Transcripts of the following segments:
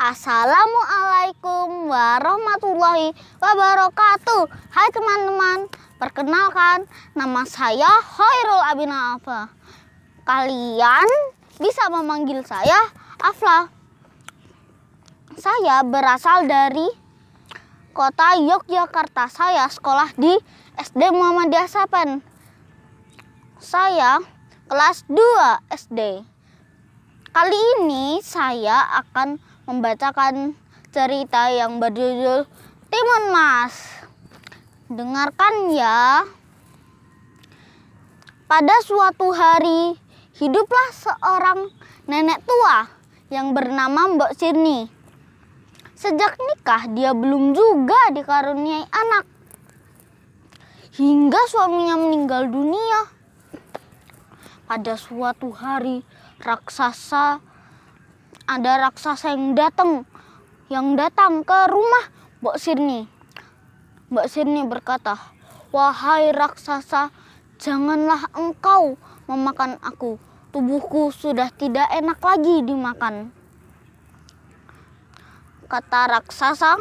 Assalamualaikum warahmatullahi wabarakatuh. Hai teman-teman, perkenalkan nama saya Khairul Abinalfa. Kalian bisa memanggil saya Afla. Saya berasal dari kota Yogyakarta. Saya sekolah di SD Muhammadiyah Sapen. Saya kelas 2 SD. Kali ini saya akan membacakan cerita yang berjudul Timun Mas. Dengarkan ya. Pada suatu hari, hiduplah seorang nenek tua yang bernama Mbok Sirni. Sejak nikah, dia belum juga dikaruniai anak. Hingga suaminya meninggal dunia. Pada suatu hari, ada raksasa yang datang ke rumah Mbok Sirni. Mbok Sirni berkata, "Wahai raksasa, janganlah engkau memakan aku. Tubuhku sudah tidak enak lagi dimakan." Kata raksasa,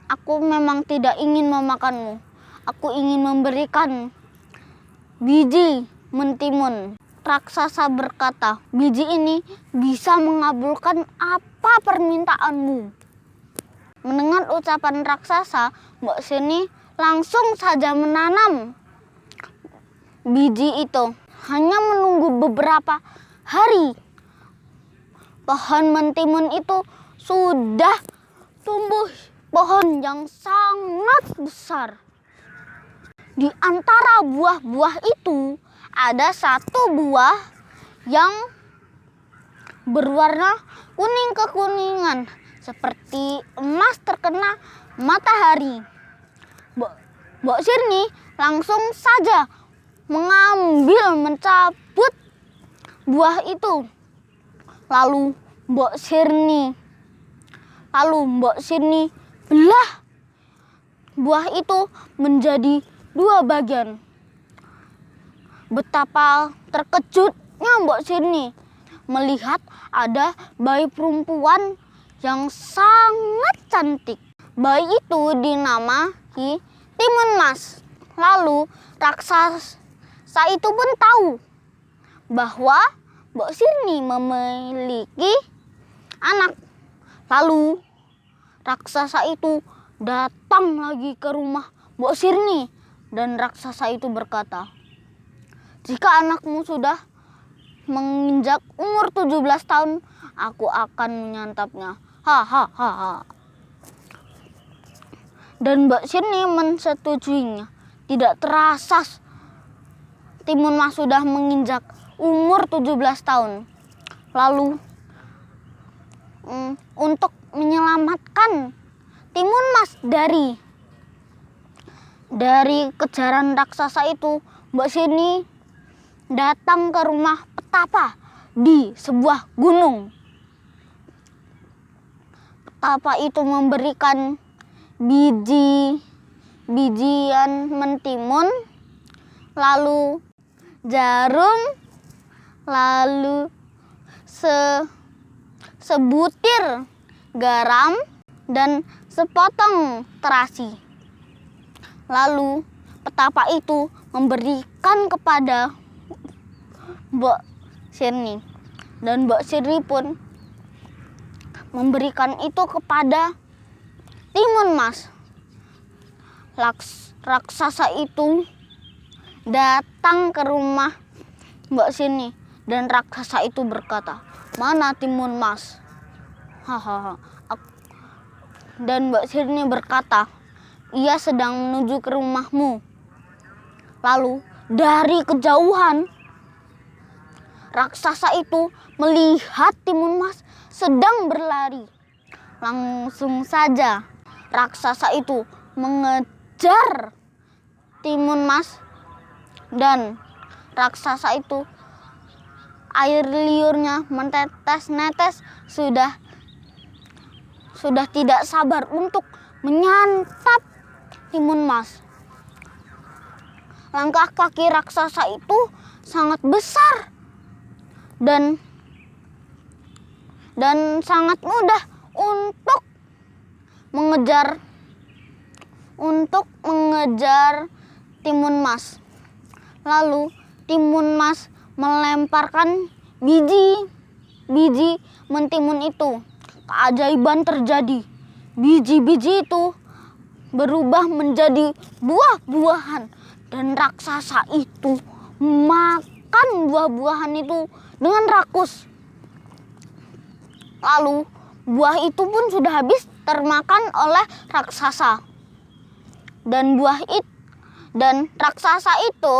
"Aku memang tidak ingin memakanmu. Aku ingin memberikan biji mentimun." Raksasa berkata, "Biji ini bisa mengabulkan apa permintaanmu." Mendengar ucapan raksasa, Mbok Sirni langsung saja menanam biji itu. Hanya menunggu beberapa hari, pohon mentimun itu sudah tumbuh pohon yang sangat besar. Di antara buah-buah itu ada satu buah yang berwarna kuning kekuningan seperti emas terkena matahari. Mbok Sirni langsung saja mencabut buah itu. Lalu Mbok Sirni belah buah itu menjadi 2 bagian. Betapa terkejutnya Mbok Sirni melihat ada bayi perempuan yang sangat cantik. Bayi itu dinamai Timun Mas. Lalu raksasa itu pun tahu bahwa Mbok Sirni memiliki anak. Lalu raksasa itu datang lagi ke rumah Mbok Sirni dan raksasa itu berkata, "Jika anakmu sudah menginjak umur 17 tahun, aku akan menyantapnya." Hahaha. Dan Mbok Sirni mensetujuinya. Tidak terasa Timun Mas sudah menginjak umur 17 tahun. Lalu untuk menyelamatkan Timun Mas dari kejaran raksasa itu, Mbok Sirni datang ke rumah petapa di sebuah gunung. Petapa itu memberikan bijian mentimun, lalu jarum, lalu sebutir garam dan sepotong terasi. Lalu petapa itu memberikan kepada Mbok Sirni, dan Mbok Sirni pun memberikan itu kepada Timun Mas. Raksasa itu datang ke rumah Mbok Sirni dan raksasa itu berkata, "Mana Timun Mas?" Hahaha. Dan Mbok Sirni berkata, "Ia sedang menuju ke rumahmu." Lalu dari kejauhan raksasa itu melihat Timun Mas sedang berlari. Langsung saja raksasa itu mengejar Timun Mas, dan raksasa itu air liurnya menetes-netes, sudah tidak sabar untuk menyantap Timun Mas. Langkah kaki raksasa itu sangat besar dan dan sangat mudah untuk mengejar timun mas. Lalu timun mas melemparkan biji mentimun itu. Keajaiban terjadi. Biji-biji itu berubah menjadi buah-buahan dan raksasa itu makan buah-buahan itu dengan rakus. Lalu buah itu pun sudah habis termakan oleh raksasa. Dan raksasa itu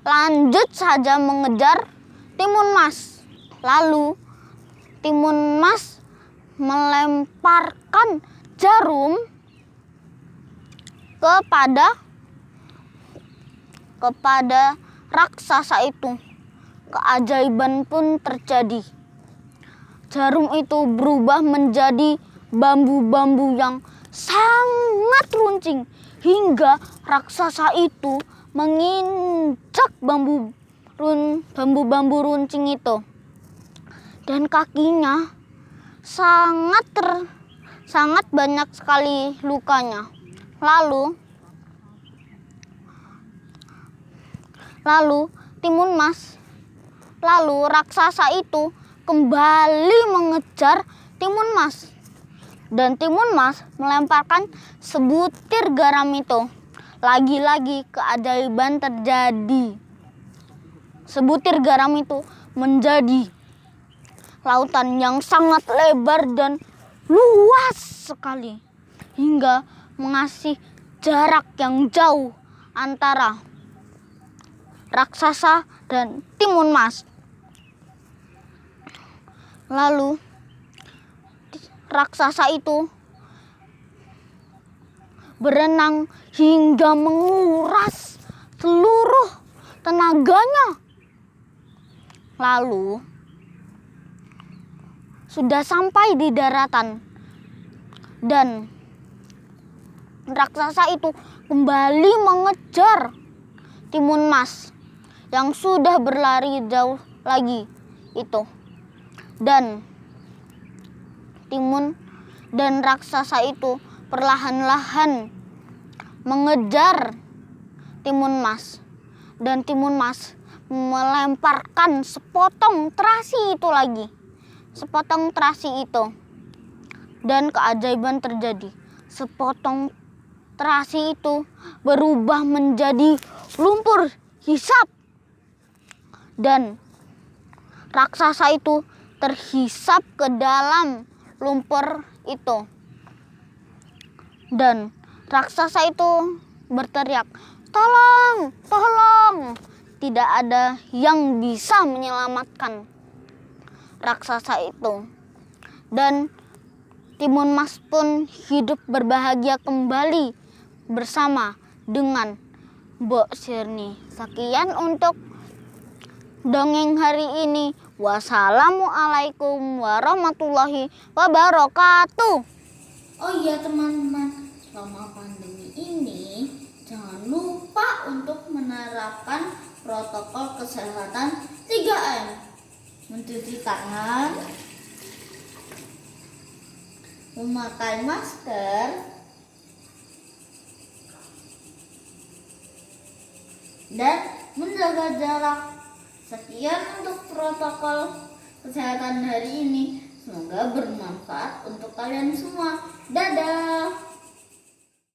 lanjut saja mengejar timun mas. Lalu timun mas melemparkan jarum kepada raksasa itu. Keajaiban pun terjadi. Jarum itu berubah menjadi bambu-bambu yang sangat runcing hingga raksasa itu menginjak bambu-bambu runcing itu. Dan kakinya sangat banyak sekali lukanya. Lalu raksasa itu kembali mengejar timun mas. Dan timun mas melemparkan sebutir garam itu. Lagi-lagi keajaiban terjadi. Sebutir garam itu menjadi lautan yang sangat lebar dan luas sekali. Hingga mengasih jarak yang jauh antara raksasa dan timun mas. Lalu raksasa itu berenang hingga menguras seluruh tenaganya. Lalu sudah sampai di daratan dan raksasa itu kembali mengejar timun mas yang sudah berlari jauh lagi itu. Dan raksasa itu perlahan-lahan mengejar timun mas. Dan timun mas melemparkan sepotong terasi itu lagi. Sepotong terasi itu. Dan keajaiban terjadi. Sepotong terasi itu berubah menjadi lumpur hisap. Dan raksasa itu terhisap ke dalam lumpur itu. Dan raksasa itu berteriak, "Tolong, tolong!" Tidak ada yang bisa menyelamatkan raksasa itu. Dan timun mas pun hidup berbahagia kembali bersama dengan Mbok Sirni. Sekian untuk dongeng hari ini. Wassalamualaikum warahmatullahi wabarakatuh. Oh iya teman-teman, selama pandemi ini jangan lupa untuk menerapkan protokol kesehatan 3M. Mencuci tangan, memakai masker, dan menjaga jarak. Sekian untuk protokol kesehatan hari ini. Semoga bermanfaat untuk kalian semua. Dadah.